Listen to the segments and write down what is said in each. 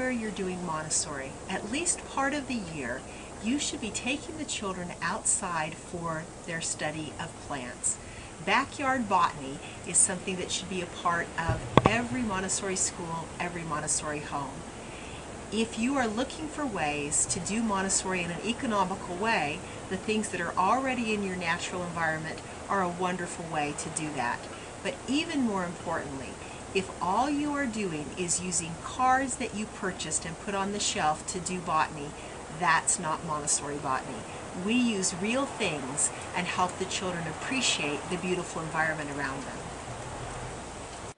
anywhere you're doing Montessori, at least part of the year, you should be taking the children outside for their study of plants. Backyard botany is something that should be a part of every Montessori school, every Montessori home. If you are looking for ways to do Montessori in an economical way, the things that are already in your natural environment are a wonderful way to do that. But even more importantly, if all you are doing is using cards that you purchased and put on the shelf to do botany, that's not Montessori botany. We use real things and help the children appreciate the beautiful environment around them.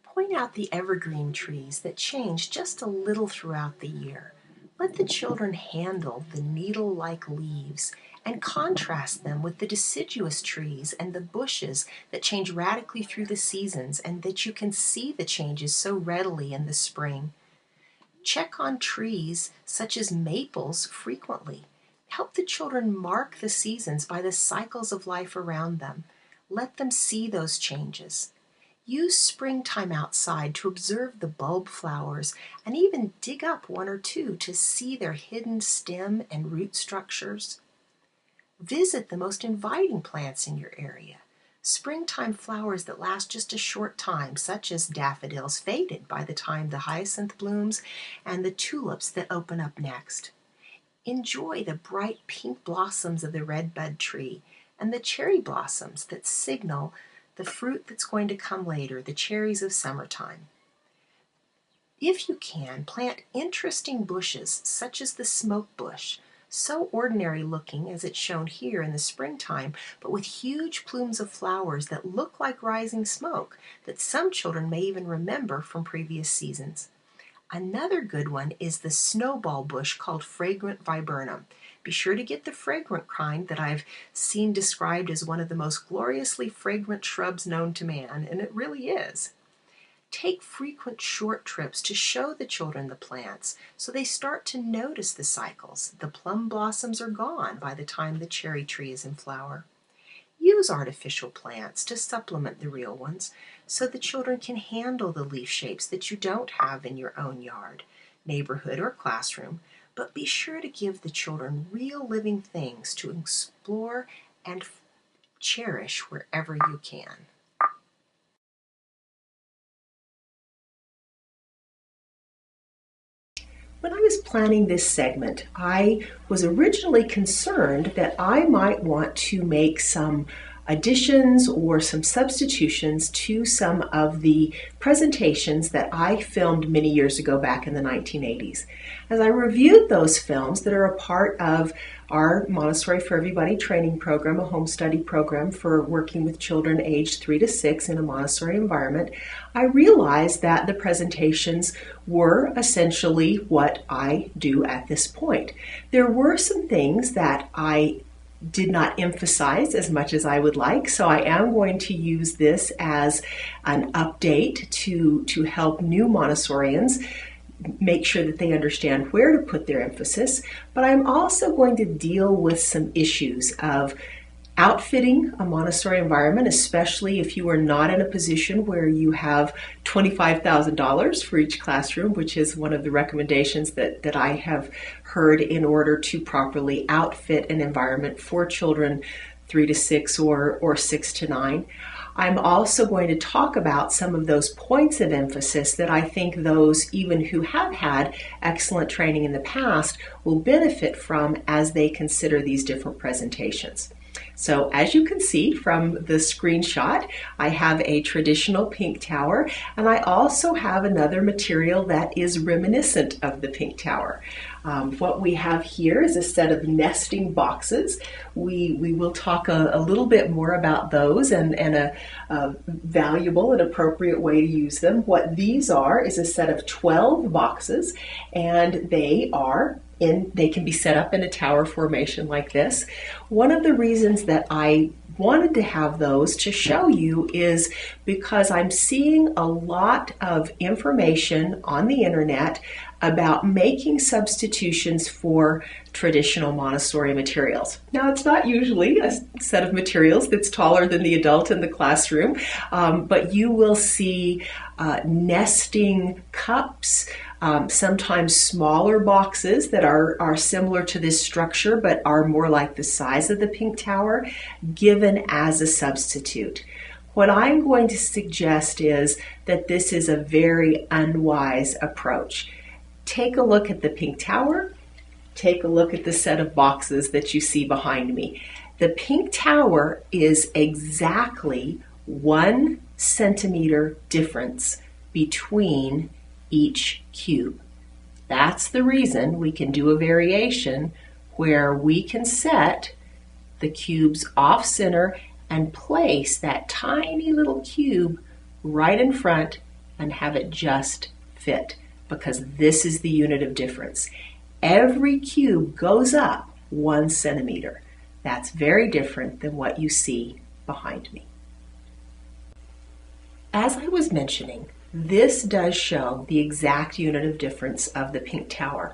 Point out the evergreen trees that change just a little throughout the year. Let the children handle the needle-like leaves and contrast them with the deciduous trees and the bushes that change radically through the seasons and that you can see the changes so readily in the spring. Check on trees such as maples frequently. Help the children mark the seasons by the cycles of life around them. Let them see those changes. Use springtime outside to observe the bulb flowers and even dig up one or two to see their hidden stem and root structures. Visit the most inviting plants in your area. Springtime flowers that last just a short time, such as daffodils, faded by the time the hyacinth blooms, and the tulips that open up next. Enjoy the bright pink blossoms of the redbud tree and the cherry blossoms that signal the fruit that's going to come later, the cherries of summertime. If you can, plant interesting bushes such as the smoke bush, so ordinary looking as it's shown here in the springtime, but with huge plumes of flowers that look like rising smoke that some children may even remember from previous seasons. Another good one is the snowball bush called fragrant viburnum. Be sure to get the fragrant kind that I've seen described as one of the most gloriously fragrant shrubs known to man, and it really is. Take frequent short trips to show the children the plants so they start to notice the cycles. The plum blossoms are gone by the time the cherry tree is in flower. Use artificial plants to supplement the real ones so the children can handle the leaf shapes that you don't have in your own yard, neighborhood, or classroom, but be sure to give the children real living things to explore and cherish wherever you can. When I was planning this segment, I was originally concerned that I might want to make some additions or some substitutions to some of the presentations that I filmed many years ago back in the 1980s. As I reviewed those films that are a part of our Montessori for Everybody training program, a home study program for working with children aged 3 to 6 in a Montessori environment, I realized that the presentations were essentially what I do at this point. There were some things that I did not emphasize as much as I would like, so I am going to use this as an update to help new Montessorians make sure that they understand where to put their emphasis, but I'm also going to deal with some issues of outfitting a Montessori environment, especially if you are not in a position where you have $25,000 for each classroom, which is one of the recommendations that I have heard in order to properly outfit an environment for children 3 to 6 or 6 to 9. I'm also going to talk about some of those points of emphasis that I think those even who have had excellent training in the past will benefit from as they consider these different presentations. So as you can see from the screenshot, I have a traditional pink tower, and I also have another material that is reminiscent of the pink tower. What we have here is a set of nesting boxes. We will talk a little bit more about those and a valuable and appropriate way to use them. What these are is a set of 12 boxes, and they can be set up in a tower formation like this. One of the reasons that I wanted to have those to show you is because I'm seeing a lot of information on the internet about making substitutions for traditional Montessori materials. Now, it's not usually a set of materials that's taller than the adult in the classroom, but you will see nesting cups, sometimes smaller boxes that are similar to this structure but are more like the size of the pink tower, given as a substitute. What I'm going to suggest is that this is a very unwise approach. Take a look at the pink tower. Take a look at the set of boxes that you see behind me. The pink tower is exactly 1 centimeter difference between each cube. That's the reason we can do a variation where we can set the cubes off center and place that tiny little cube right in front and have it just fit, because this is the unit of difference. Every cube goes up 1 centimeter. That's very different than what you see behind me. As I was mentioning, this does show the exact unit of difference of the pink tower.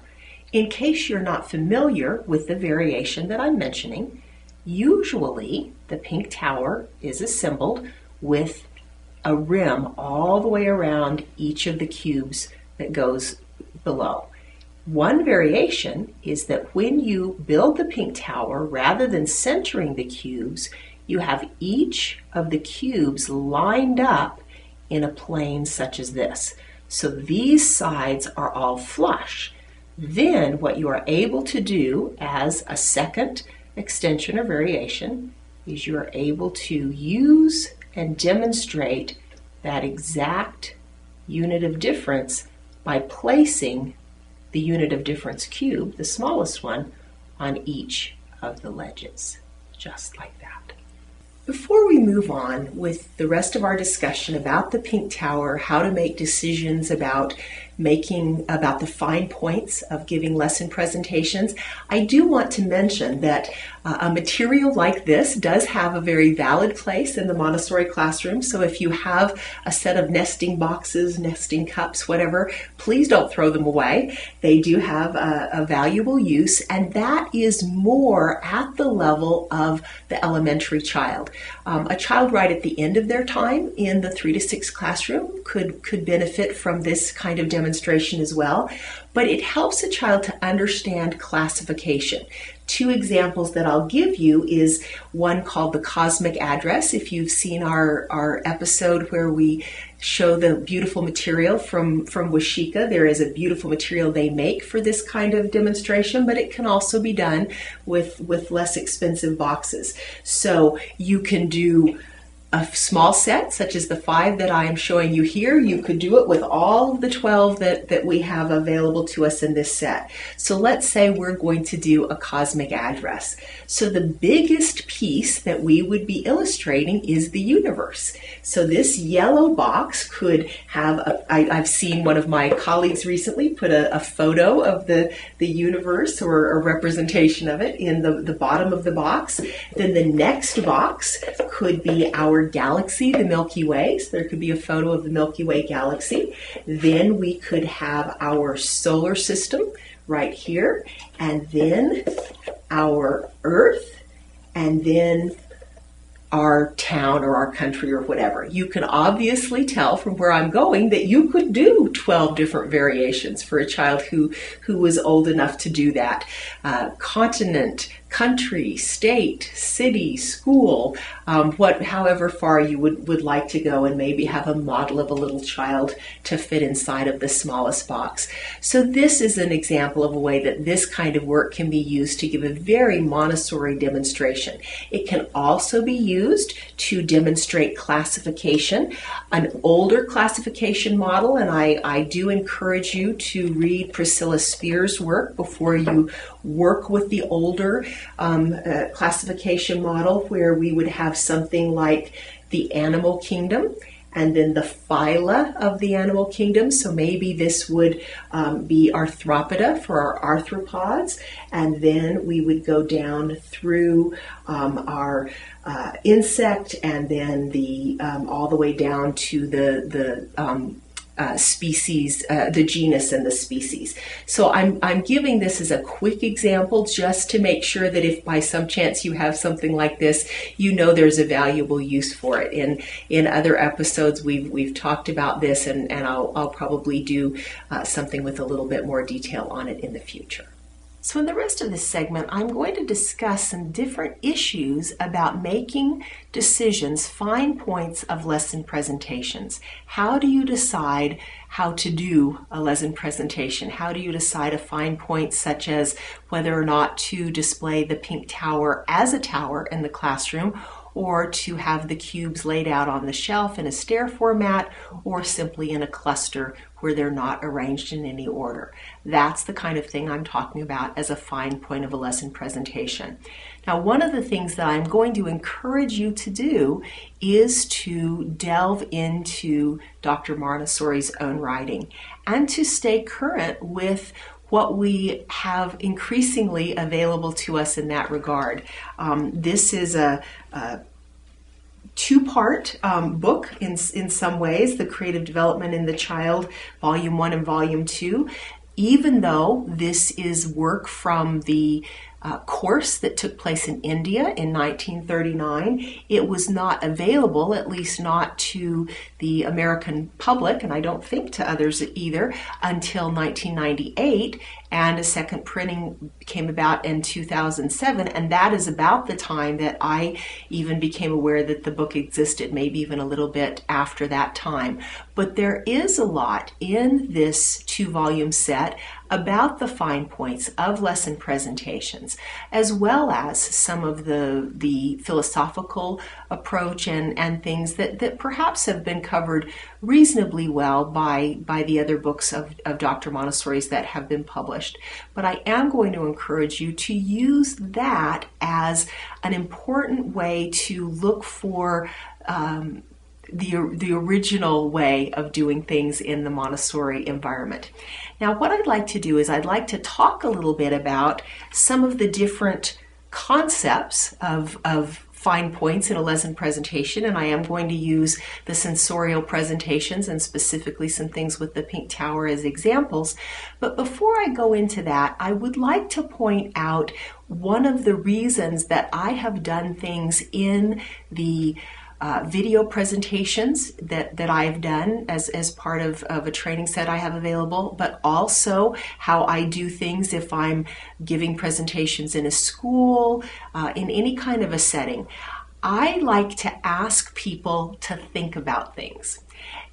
In case you're not familiar with the variation that I'm mentioning, usually the pink tower is assembled with a rim all the way around each of the cubes that goes below. One variation is that when you build the pink tower, rather than centering the cubes, you have each of the cubes lined up in a plane such as this. So these sides are all flush. Then what you are able to do as a second extension or variation is you are able to use and demonstrate that exact unit of difference by placing the unit of difference cube, the smallest one, on each of the ledges, just like that. Before we move on with the rest of our discussion about the pink tower, how to make decisions about the fine points of giving lesson presentations, I do want to mention that a material like this does have a very valid place in the Montessori classroom. So if you have a set of nesting boxes, nesting cups, whatever, please don't throw them away. They do have a valuable use, and that is more at the level of the elementary child. A child right at the end of their time in the 3 to 6 classroom could benefit from this kind of demonstration as well, but it helps a child to understand classification. 2 examples that I'll give you is one called the cosmic address. If you've seen our episode where we show the beautiful material from Washika, there is a beautiful material they make for this kind of demonstration, but it can also be done with less expensive boxes. So you can do a small set, such as the 5 that I am showing you here. You could do it with all of the 12 that we have available to us in this set. So let's say we're going to do a cosmic address. So the biggest piece that we would be illustrating is the universe. So this yellow box could have, I've seen one of my colleagues recently put a photo of the universe or a representation of it in the bottom of the box. Then the next box could be our galaxy, the Milky Way. So there could be a photo of the Milky Way galaxy. Then we could have our solar system right here, and then our Earth, and then our town or our country or whatever. You can obviously tell from where I'm going that you could do 12 different variations for a child who was old enough to do that. Continent, country, state, city, school, however far you would like to go, and maybe have a model of a little child to fit inside of the smallest box. So this is an example of a way that this kind of work can be used to give a very Montessori demonstration. It can also be used to demonstrate classification, an older classification model, and I do encourage you to read Priscilla Spear's work before you work with the older classification model, where we would have something like the animal kingdom and then the phyla of the animal kingdom. So maybe this would be Arthropoda for our arthropods, and then we would go down through our insect, and then all the way down to the species, the genus and the species. So I'm giving this as a quick example just to make sure that if by some chance you have something like this, you know there's a valuable use for it. In other episodes, we've talked about this, and I'll probably do something with a little bit more detail on it in the future. So in the rest of this segment, I'm going to discuss some different issues about making decisions, fine points of lesson presentations. How do you decide how to do a lesson presentation? How do you decide a fine point such as whether or not to display the pink tower as a tower in the classroom, or to have the cubes laid out on the shelf in a stair format, or simply in a cluster where they're not arranged in any order? That's the kind of thing I'm talking about as a fine point of a lesson presentation. Now, one of the things that I'm going to encourage you to do is to delve into Dr. Montessori's own writing and to stay current with what we have increasingly available to us in that regard. This is a two-part book in some ways, The Creative Development in the Child, Volume 1 and Volume 2. Even though this is work from the course that took place in India in 1939, it was not available, at least not to the American public, and I don't think to others either, until 1998, and a second printing came about in 2007, and that is about the time that I even became aware that the book existed, maybe even a little bit after that time. But there is a lot in this two-volume set about the fine points of lesson presentations, as well as some of the philosophical approach and things that perhaps have been covered reasonably well by the other books of Dr. Montessori's that have been published. But I am going to encourage you to use that as an important way to look for the original way of doing things in the Montessori environment. Now, what I'd like to do is I'd like to talk a little bit about some of the different concepts of fine points in a lesson presentation, and I am going to use the sensorial presentations and specifically some things with the pink tower as examples. But before I go into that, I would like to point out one of the reasons that I have done things in the video presentations that I've done as part of a training set I have available, but also how I do things if I'm giving presentations in a school, in any kind of a setting. I like to ask people to think about things.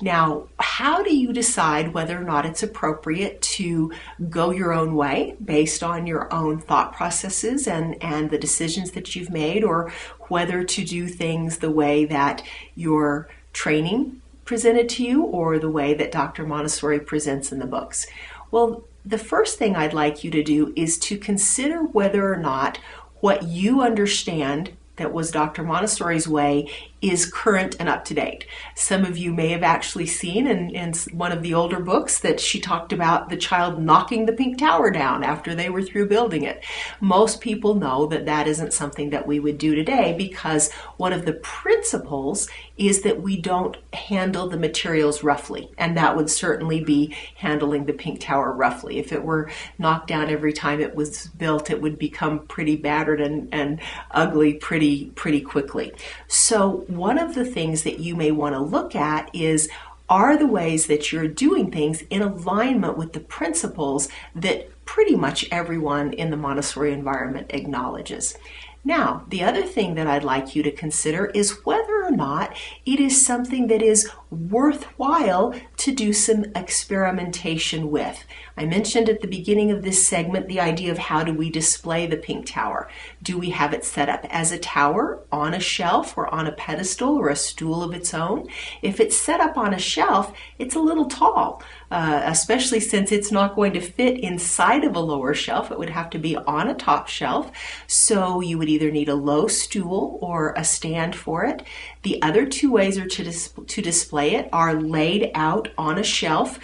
Now, how do you decide whether or not it's appropriate to go your own way based on your own thought processes and the decisions that you've made, or whether to do things the way that your training presented to you or the way that Dr. Montessori presents in the books? Well, the first thing I'd like you to do is to consider whether or not what you understand that was Dr. Montessori's way is current and up to date. Some of you may have actually seen in one of the older books that she talked about the child knocking the pink tower down after they were through building it. Most people know that that isn't something that we would do today, because one of the principles is that we don't handle the materials roughly, and that would certainly be handling the pink tower roughly. If it were knocked down every time it was built, it would become pretty battered and ugly pretty quickly. So one of the things that you may want to look at is, are the ways that you're doing things in alignment with the principles that pretty much everyone in the Montessori environment acknowledges? Now, the other thing that I'd like you to consider is whether or not it is something that is worthwhile to do some experimentation with. I mentioned at the beginning of this segment the idea of how do we display the pink tower. Do we have it set up as a tower on a shelf or on a pedestal or a stool of its own? If it's set up on a shelf, it's a little tall, especially since it's not going to fit inside of a lower shelf. It would have to be on a top shelf. So you would either need a low stool or a stand for it. The other two ways to display it are laid out on a shelf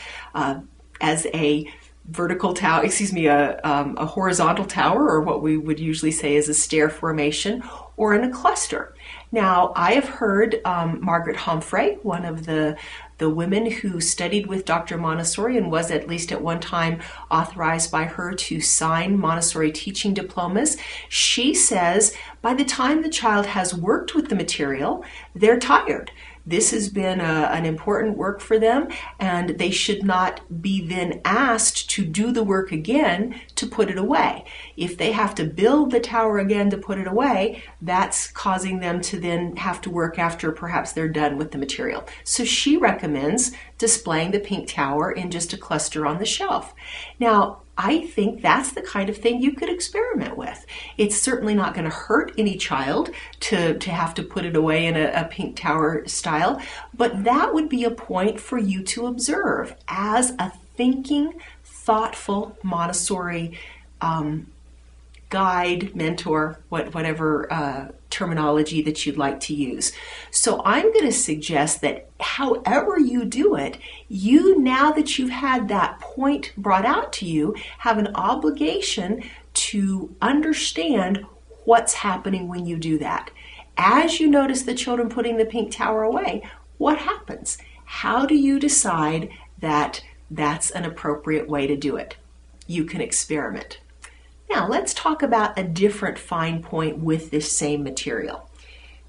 as a vertical tower, a horizontal tower, or what we would usually say is a stair formation, or in a cluster. Now, I have heard Margaret Humphrey, one of the the women who studied with Dr. Montessori and was at least at one time authorized by her to sign Montessori teaching diplomas, she says by the time the child has worked with the material, they're tired. This has been an important work for them, and they should not be then asked to do the work again to put it away. If they have to build the tower again to put it away, that's causing them to then have to work after perhaps they're done with the material. So she recommends displaying the pink tower in just a cluster on the shelf. Now, I think that's the kind of thing you could experiment with. It's certainly not going to hurt any child to have to put it away in a pink tower style, but that would be a point for you to observe as a thinking, thoughtful Montessori guide, mentor, whatever terminology that you'd like to use. So I'm going to suggest that however you do it, you, now that you've had that point brought out to you, have an obligation to understand what's happening when you do that. As you notice the children putting the pink tower away, what happens? How do you decide that that's an appropriate way to do it? You can experiment. Now let's talk about a different fine point with this same material.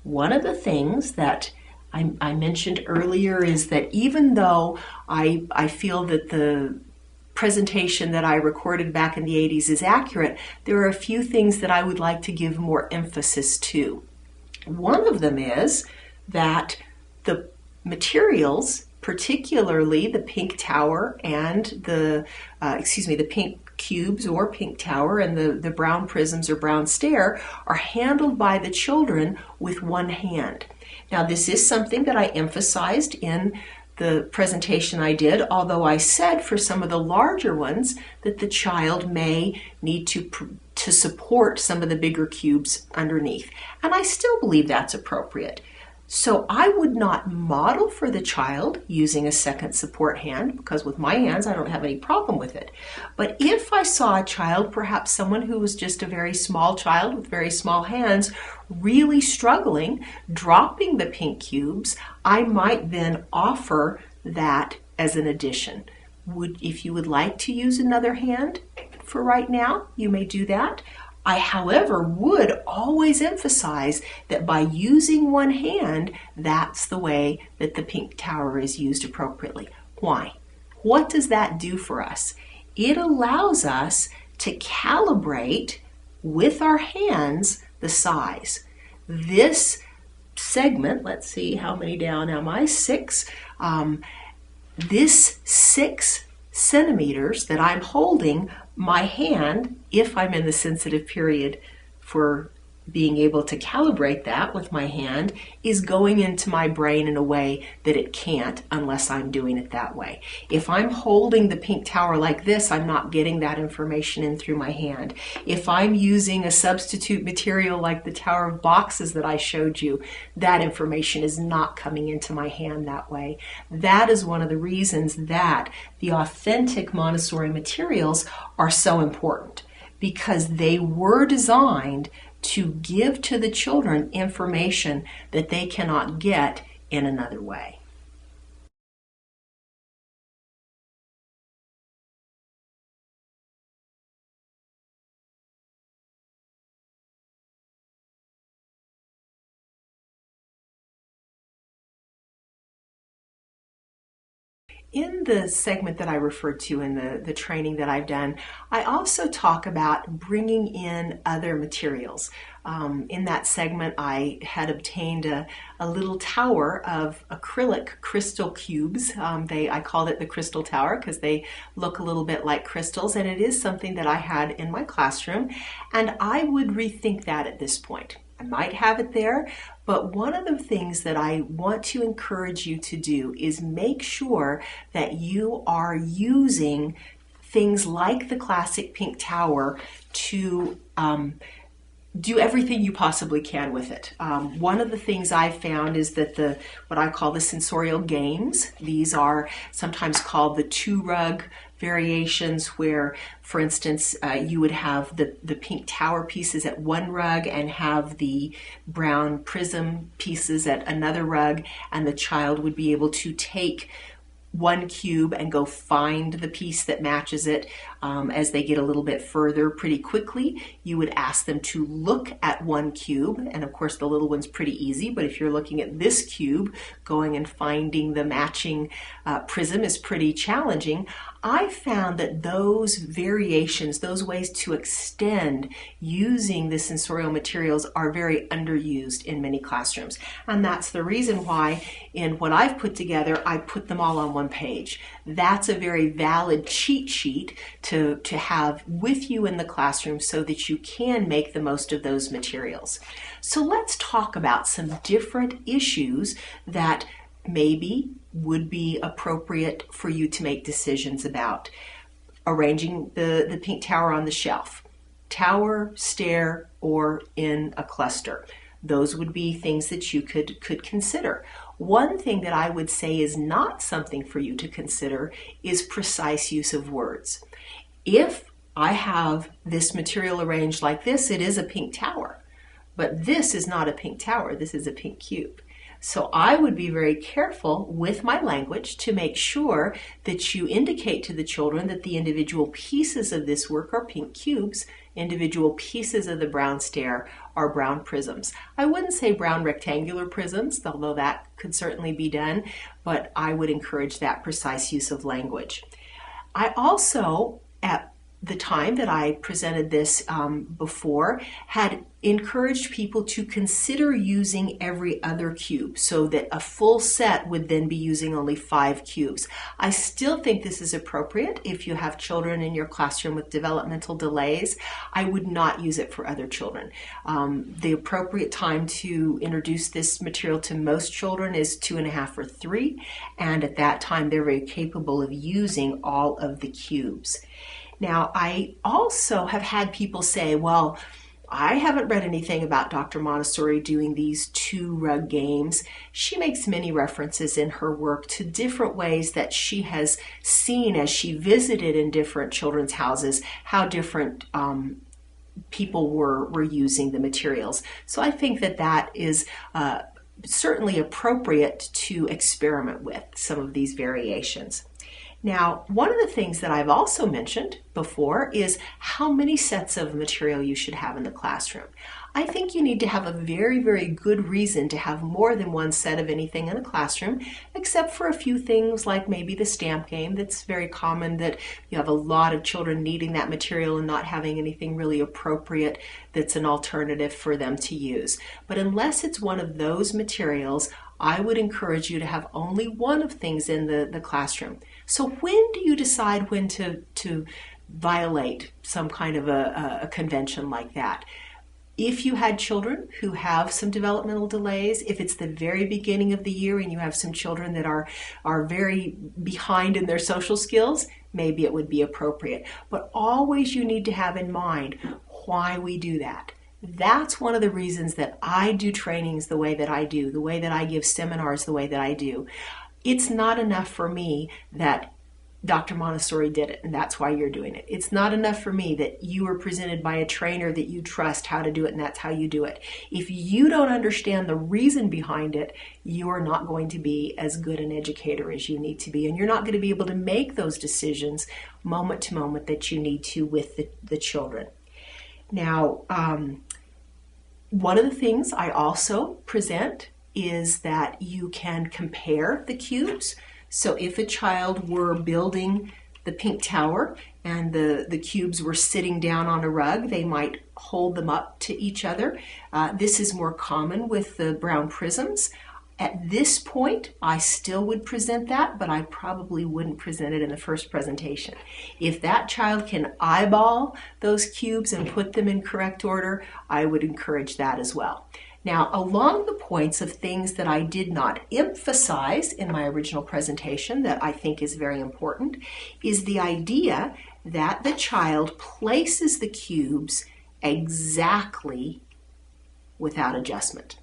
One of the things that I mentioned earlier is that even though I feel that the presentation that I recorded back in the 80s is accurate, there are a few things that I would like to give more emphasis to. One of them is that the materials, particularly the pink tower and the pink cubes or pink tower and the brown prisms or brown stair, are handled by the children with one hand. Now, this is something that I emphasized in the presentation I did, although I said for some of the larger ones that the child may need to support some of the bigger cubes underneath. And I still believe that's appropriate. So I would not model for the child using a second support hand, because with my hands I don't have any problem with it. But if I saw a child, perhaps someone who was just a very small child with very small hands, really struggling, dropping the pink cubes, I might then offer that as an addition. If you would like to use another hand for right now, you may do that. I, however, would always emphasize that by using one hand, that's the way that the pink tower is used appropriately. Why? What does that do for us? It allows us to calibrate with our hands the size. This segment, let's see, how many down am I? 6. This 6 centimeters that I'm holding my hand, if I'm in the sensitive period for being able to calibrate that with my hand, is going into my brain in a way that it can't unless I'm doing it that way. If I'm holding the pink tower like this, I'm not getting that information in through my hand. If I'm using a substitute material like the tower of boxes that I showed you, that information is not coming into my hand that way. That is one of the reasons that the authentic Montessori materials are so important, because they were designed to give to the children information that they cannot get in another way. In the segment that I referred to in the training that I've done, I also talk about bringing in other materials. In that segment, I had obtained a little tower of acrylic crystal cubes. I called it the crystal tower because they look a little bit like crystals, and it is something that I had in my classroom, and I would rethink that at this point. I might have it there, but one of the things that I want to encourage you to do is make sure that you are using things like the classic pink tower to do everything you possibly can with it. One of the things I've found is that what I call the sensorial games, these are sometimes called the 2-rug, variations where, for instance, you would have the pink tower pieces at one rug and have the brown prism pieces at another rug, and the child would be able to take one cube and go find the piece that matches it. As they get a little bit further pretty quickly, you would ask them to look at one cube, and of course the little one's pretty easy, but if you're looking at this cube, going and finding the matching prism is pretty challenging. I found that those variations, those ways to extend using the sensorial materials are very underused in many classrooms. And that's the reason why in what I've put together, I put them all on one page. That's a very valid cheat sheet to have with you in the classroom so that you can make the most of those materials. So let's talk about some different issues that maybe would be appropriate for you to make decisions about. Arranging the pink tower on the shelf, tower, stair, or in a cluster. Those would be things that you could consider. One thing that I would say is not something for you to consider is precise use of words. If I have this material arranged like this, it is a pink tower, but this is not a pink tower, this is a pink cube. So I would be very careful with my language to make sure that you indicate to the children that the individual pieces of this work are pink cubes, individual pieces of the brown stair are brown prisms. I wouldn't say brown rectangular prisms, although that could certainly be done, but I would encourage that precise use of language. I also, at the time that I presented this before, had encouraged people to consider using every other cube so that a full set would then be using only 5 cubes. I still think this is appropriate if you have children in your classroom with developmental delays. I would not use it for other children. The appropriate time to introduce this material to most children is 2.5 or 3, and at that time they're very capable of using all of the cubes. Now, I also have had people say, well, I haven't read anything about Dr. Montessori doing these 2 rug games. She makes many references in her work to different ways that she has seen as she visited in different children's houses, how different people were using the materials. So I think that that is certainly appropriate to experiment with some of these variations. Now, one of the things that I've also mentioned before is how many sets of material you should have in the classroom. I think you need to have a very, very good reason to have more than one set of anything in a classroom, except for a few things like maybe the stamp game. That's very common that you have a lot of children needing that material and not having anything really appropriate that's an alternative for them to use. But unless it's one of those materials, I would encourage you to have only one of things in the classroom. So when do you decide when to violate some kind of a convention like that? If you had children who have some developmental delays, if it's the very beginning of the year and you have some children that are very behind in their social skills, maybe it would be appropriate. But always you need to have in mind why we do that. That's one of the reasons that I do trainings the way that I do, the way that I give seminars the way that I do. It's not enough for me that Dr. Montessori did it, and that's why you're doing it. It's not enough for me that you were presented by a trainer that you trust how to do it, and that's how you do it. If you don't understand the reason behind it, you are not going to be as good an educator as you need to be, and you're not going to be able to make those decisions moment to moment that you need to with the children. Now, one of the things I also present is that you can compare the cubes. So if a child were building the pink tower and the cubes were sitting down on a rug, they might hold them up to each other. This is more common with the brown prisms. At this point, I still would present that, but I probably wouldn't present it in the first presentation. If that child can eyeball those cubes and put them in correct order, I would encourage that as well. Now, along the points of things that I did not emphasize in my original presentation that I think is very important is the idea that the child places the cubes exactly without adjustment.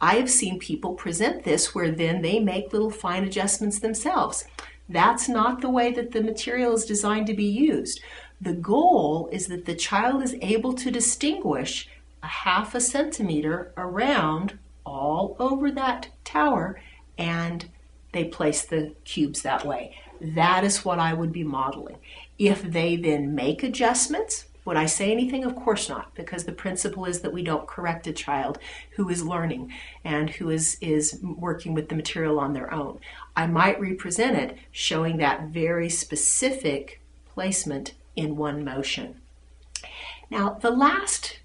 I have seen people present this where then they make little fine adjustments themselves. That's not the way that the material is designed to be used. The goal is that the child is able to distinguish a 1/2 centimeter around all over that tower, and they place the cubes that way. That is what I would be modeling. If they then make adjustments, would I say anything? Of course not, because the principle is that we don't correct a child who is learning and who is working with the material on their own. I might represent it showing that very specific placement in one motion. Now, the last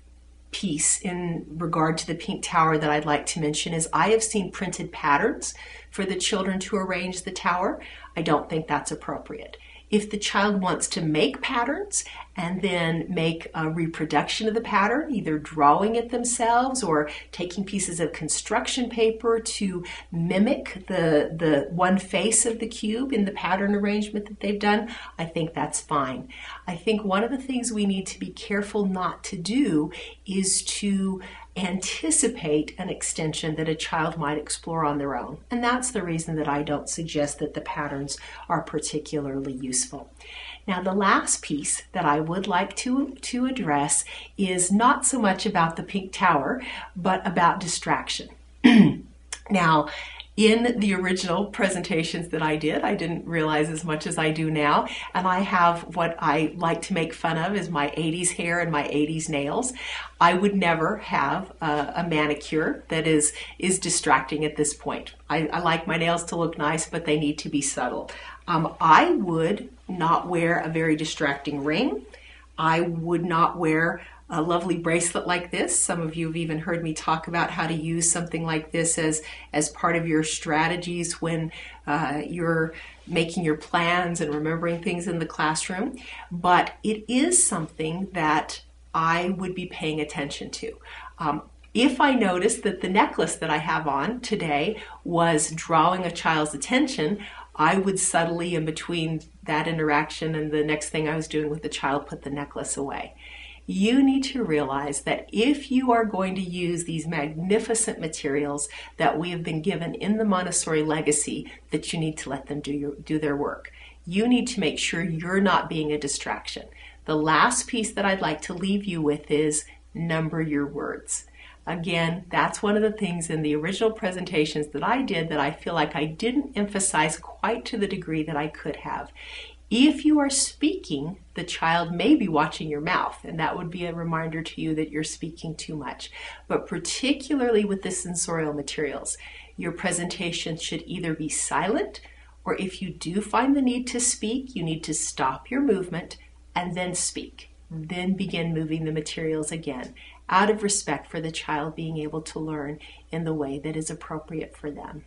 piece in regard to the pink tower that I'd like to mention is I have seen printed patterns for the children to arrange the tower. I don't think that's appropriate. If the child wants to make patterns and then make a reproduction of the pattern, either drawing it themselves or taking pieces of construction paper to mimic the one face of the cube in the pattern arrangement that they've done, I think that's fine. I think one of the things we need to be careful not to do is to anticipate an extension that a child might explore on their own. And that's the reason that I don't suggest that the patterns are particularly useful. Now, the last piece that I would like to address is not so much about the pink tower, but about distraction. Now, in the original presentations that I did, I didn't realize as much as I do now, and I have what I like to make fun of is my 80s hair and my 80s nails. I would never have a manicure that is distracting at this point. I like my nails to look nice, but they need to be subtle. I would not wear a very distracting ring. I would not wear a lovely bracelet like this. Some of you have even heard me talk about how to use something like this as part of your strategies when you're making your plans and remembering things in the classroom. But it is something that I would be paying attention to. If I noticed that the necklace that I have on today was drawing a child's attention, I would subtly, in between that interaction and the next thing I was doing with the child, put the necklace away. You need to realize that if you are going to use these magnificent materials that we have been given in the Montessori legacy, that you need to let them do their work. You need to make sure you're not being a distraction. The last piece that I'd like to leave you with is number your words. Again, that's one of the things in the original presentations that I did that I feel like I didn't emphasize quite to the degree that I could have. If you are speaking, the child may be watching your mouth, and that would be a reminder to you that you're speaking too much. But particularly with the sensorial materials, your presentation should either be silent, or if you do find the need to speak, you need to stop your movement and then speak. Then begin moving the materials again, out of respect for the child being able to learn in the way that is appropriate for them.